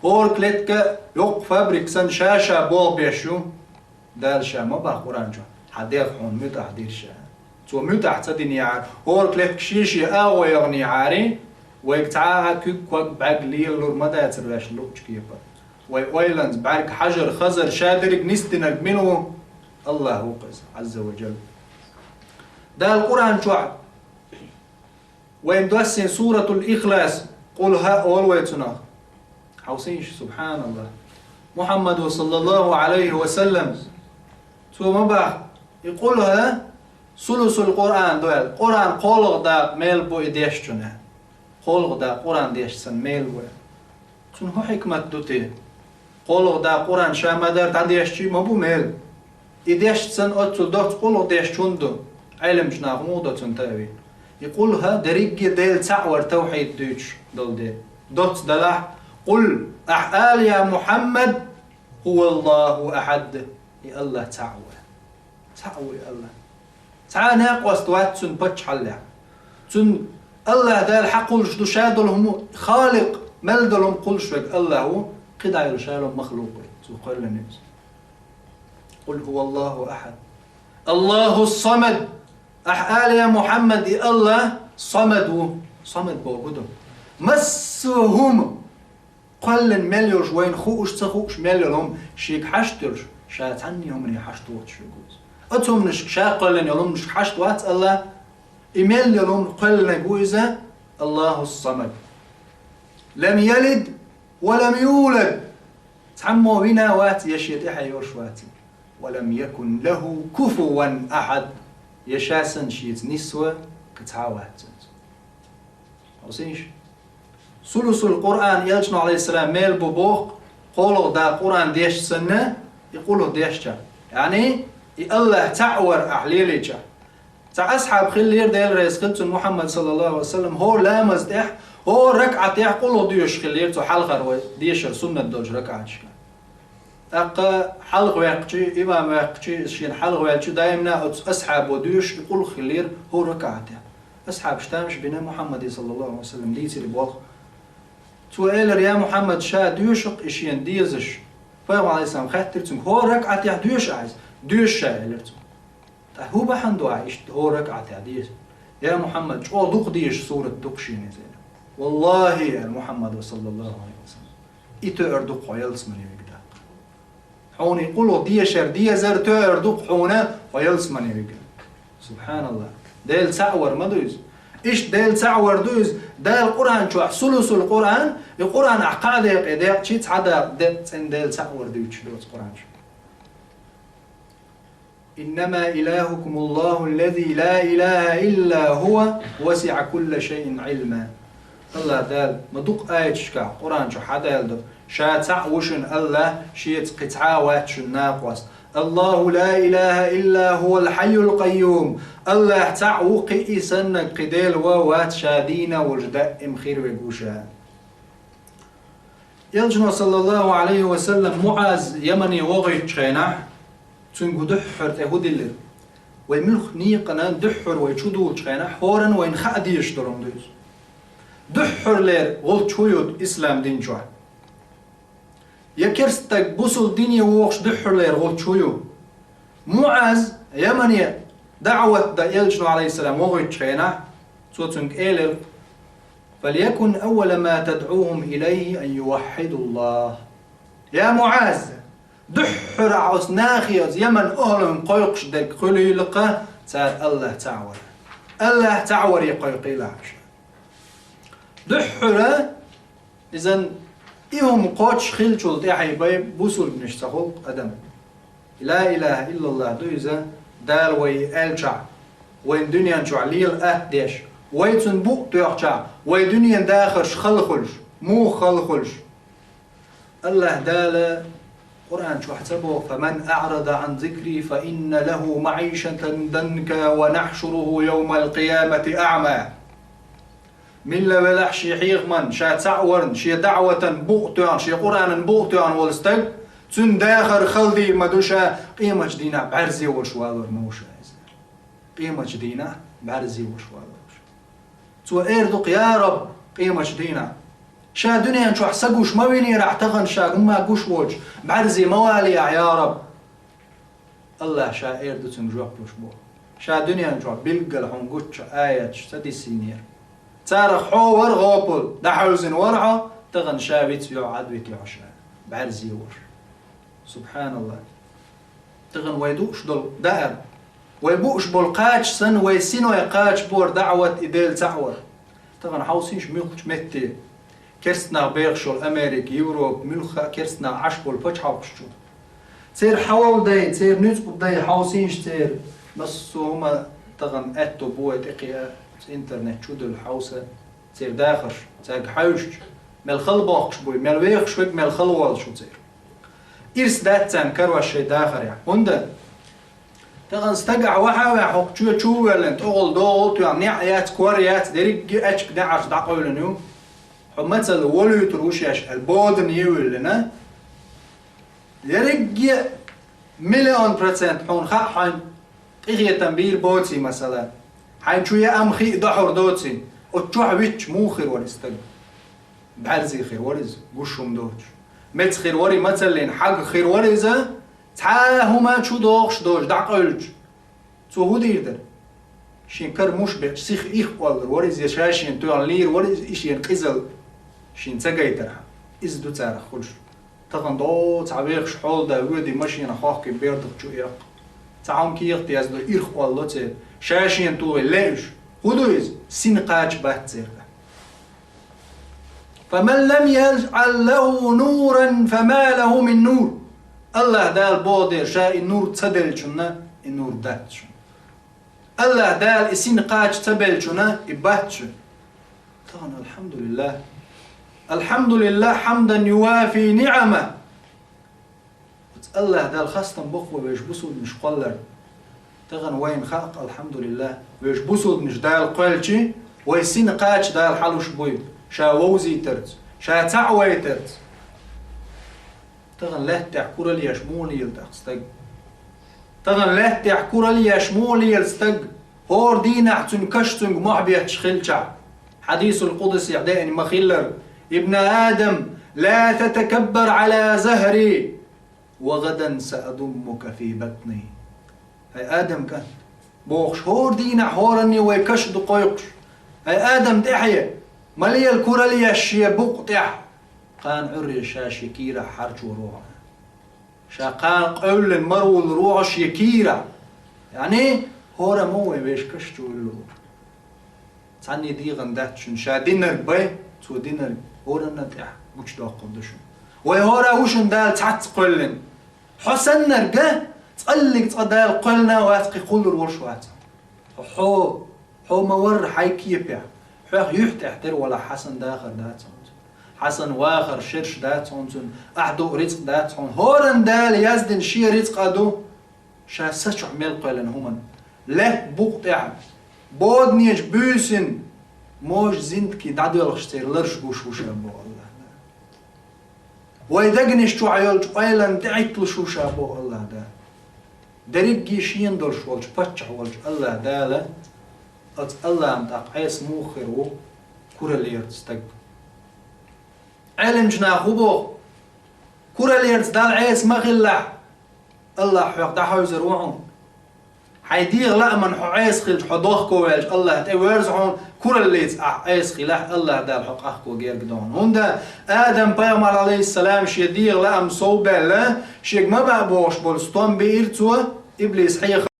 هور كلتك يق فابريك سن شاشة بول بيشو دال شا ما بقى قرآن جو حدير حون متى حدير شا تو متى حتدين يعار هور كلتك شيشي أو يغني عاري ويقتعاها كوك بعق ليغلور مدى يترلاش لوكش كيبا ويلاند بعق حجر خزر شادرق نستنق منه الله وقز عز وجل ده القرآن شوع وين دوسين سورة الإخلاص قل ها أول ويتنا حوسيش سبحان الله محمد صلى الله عليه وسلم ثم بقى يقولها ثلث القرآن دوال القرآن قولغ دا ميل بو إديش جنه قولغ دا قرآن ديش سن ميل بو چون هو حكمت دوتي قولغ دا قرآن شامدر تعديش چي مبو ميل إديش سن أتل دوت قولغ ديش چوندو علم جناغ مودا تنتاوي يقولها دريق ديل تعور توحيد دوش دول دي دوت دلح قل أحقال يا محمد هو الله أحد يا الله تعوى يا الله تعال ناقوس توات سن بتش حلها سن الله ده الحق قلش دو شادلهم خالق ملدلهم قلش الله هو قدع يرشالهم مخلوق قل لنفس قل هو الله أحد الله الصمد أحقال يا محمد يا الله صمد بوجوده مسهم قل مليوش وين خوش تخوش مليولهم شيك حشترش شاتعنيهم اللي حشتوت شجوز أتهم نش شاقلن يلهم نش حشتوات الله إيميل يلهم قلنا جوزة الله الصمد لم يلد ولم يولد تعموا بنا وات يشيت حيوش واتي ولم يكن له كفوا أحد يشاسن شيت نسوة كتعاوات أوسيش ثلث القرآن يلجنا عليه السلام ميل ببوخ قولوا دا قرآن ديش سنة يقولوا ديش جا يعني الله تعور أحليلي جا تع أصحاب خلير ديل رئيس قلتن محمد صلى الله عليه وسلم هو لامز ديح هو ركعة ديح قولوا ديش خلير تو حلقة ديشر سنة دوج ركعة شكا أقا حلق ويقشي إمام ويقشي شين حلق ويقشي دائما أصحاب وديش يقول خلير هو ركعة ديح أصحاب شتامش بنا محمد صلى الله عليه وسلم ديتي لبوخ سؤال يا محمد شا ديوشق إشين ديزش فهم عليه السلام خاترتم هو ركعة يا ديوش عايز ديوش شا إلرتم هو بحندو عايش هو ركعة يا ديش يا محمد شو دوق ديش سورة دوقشين زين والله يا محمد صلى الله عليه وسلم إتو أردوق ويلس من يبقى حوني يقولوا ديشر ديزر تو أردوق حونا ويلس من يبقى سبحان الله ديل سعور ما دوز إيش ديل سعور دوز ديل القرآن شو ثلث القرآن عقاده يقيدك شيء عدا ديل سعور دوز القرآن شو إنما إلهكم الله الذي لا إله إلا هو وسع كل شيء علما الله دال مدوق آية شكا قرآن شو حدا يلدو شاتع وشن الله شيت قطعا واتشن ناقوس الله لا إله إلا هو الحي القيوم الله تعوقي إسنك قديل ووات شادينا وجداء مخير ويقوشا يلجنا صلى الله عليه وسلم معاذ يمني وغي تشينح تنقو دحر تهود اللي ويملخ نيقنا دحر ويشدو تشينح هورا وين خادي يشترون دوز دحر لير غلط شويود إسلام دين جوع يكرستك بوصل ديني ووخش دحر لير غلط شويو معاذ يمني دعوة دا يلجنو عليه السلام وغي تشينح توتنك إيلر فليكن أول ما تدعوهم إليه أن يوحدوا الله يا معاذ دحر عوس ناخيز يمن أهلهم قيقش دك قلي لقى تار الله تعور يقيقي لعش دحر إذن إيهم قوتش خلشول تيحي بايب بوصل بنشتغل أدم لا إله إلا الله دوزا دال وي ألشع وين دنيا نشوع ليل أهديش ويتن بوق تيحشع وي دنيا داخرش خلخلش مو خلخلش الله دال قرآن شو حسبه فمن أعرض عن ذكري فإن له معيشة ضنكا ونحشره يوم القيامة أعمى من لبلح شي حيغمن شا تعورن شي دعوة بوقتان شي قرآن بوقتان والستق تن داخر خلدي مدوشا قيمة جدينا بعرزي وشوالر موشا قيمة جدينا بعرزي وشوالر تو إردق يا رب قيمة جدينا شا دنيا شو حسقوش ما بيني راح تغن شا ما قوش وج بعرزي موالي يا رب الله شا إيردو تنجوح بو شا دنيا شو بيلقى لهم قوتش آيات شتدي سينير تارخ حور غوبل دحوزن ورعه تغن شا بيتيو عاد بيتيو شا بعرزي ور سبحان الله تغن ويدوش دول دائر ويبوش بالقاش سن ويسينو يقاش بور دعوة إديل تعور تغن حوسينش ميلخش متي كرسنا بيغشو الأمريكي يوروب ملخا كرسنا عشبو الفج حوقشو تير حوال داي تير نيزبو داي حوسينش تير بس هما تغن اتو بويت اقيا انترنت شو دول حوسة تير داخرش تاق حوشش مال خلباقش بوي مال ويغش ويك مال خلوال شو تير إرس داتان كروا الشي داخر يعني هندا تغن استقع وحاوي حق شو ولن تغل دوغل يعني نعيات كوريات ديريك اتشك دعش دعقولنيو مثل ولو يتروشيش البودن يولنا يرجع 100% حون حين إغية تنبيل بوتي مثلا حين شوية أمخي دحر دوتي وتشوح بيتش مو خير وري استقل بعرزي خير وريز قشهم دوتش مت خير وري مثلا حق خير وريزة تعاهما شو دوغش دوش دعقلج سو هو ديردر شين كر مشبع سيخ إيخ والر وريز يشاشين توان لير وريز إيش ينقزل شين تجايترها إز دو تارخ خلش تغن دو تعبيرش حول دا ودي ماشين أخاك كي بيردك شو يق تعام كي يقتي از دو إيرخ والله تير شاشين تو ليش خدو إز سين قاج بات تير فمن لم يجعل له نورا فما له من نور الله دال بودر شاء النور تدل شنا النور دات شن الله دال سين قاج تبل شنا إبات شن طبعا الحمد لله حمدا يوافي نعمه الله دال خاصة بخوة ويجبسوا مش قلر تغن وين خلق الحمد لله ويجبسوا مش دال قلشي ويسين قاج دال حلوش بوي شا ووزي ترت شا تعوي ترت تغن لا تحكور لي يشمولي يلتقستق تغن لا تحكور لي يشمولي يلستق هور دين احتن كشتن محبية شخلشع حديث القدس يعدائني مخيلر ابن آدم لا تتكبر على زهري وغدا سأضمك في بطني هاي آدم كان بوخش هور دينا هورني ويكش دقيقش هاي آدم تحيا ملي الكرة لي الشي بقطع قان عري شاشي كيرا حرج وروح شاقان قول المرو الروح شيكيرا يعني هورا موي بيش كشتو الروح تعني دي غنداتشن شا دينر بي تو دينر هورا نتح وش دا قدشن وهورا وشن دال تعت قلن حسن نرجع تقلق تقدال قلنا واتقي قلر ورشوات حو مور حيكي يبيع حو يحت احتر ولا حسن داخر داتون حسن واخر شرش داتون احدو رزق داتون هورن دال يزدن شي رزق ادو شا سچ عمل قلن همن له بقطع بودنيش بوسن موج زند كي دعدو يلغشتير لرش بوش وش ابو الله ويدقنش تو عيالج ايلان تعيتل شو شابو الله دا دريقي شين درش والج باتش والج الله دالا ات الله امتاق عيس موخر كورا ليرت استق علم جنا خوبو كورا ليرت دال عيس مغلع الله حيق دا حوزر وعون حيديغ لا من عيس خلج حضوخ كوالج الله تورزعون كل اللي عيس خلاح الله دال حق أخكو غير قدون هندا آدم بيغمر عليه السلام شيديغ لا أم صوبة لا شيك ما بقبوش بولستون بإيرتوا إبليس حيخ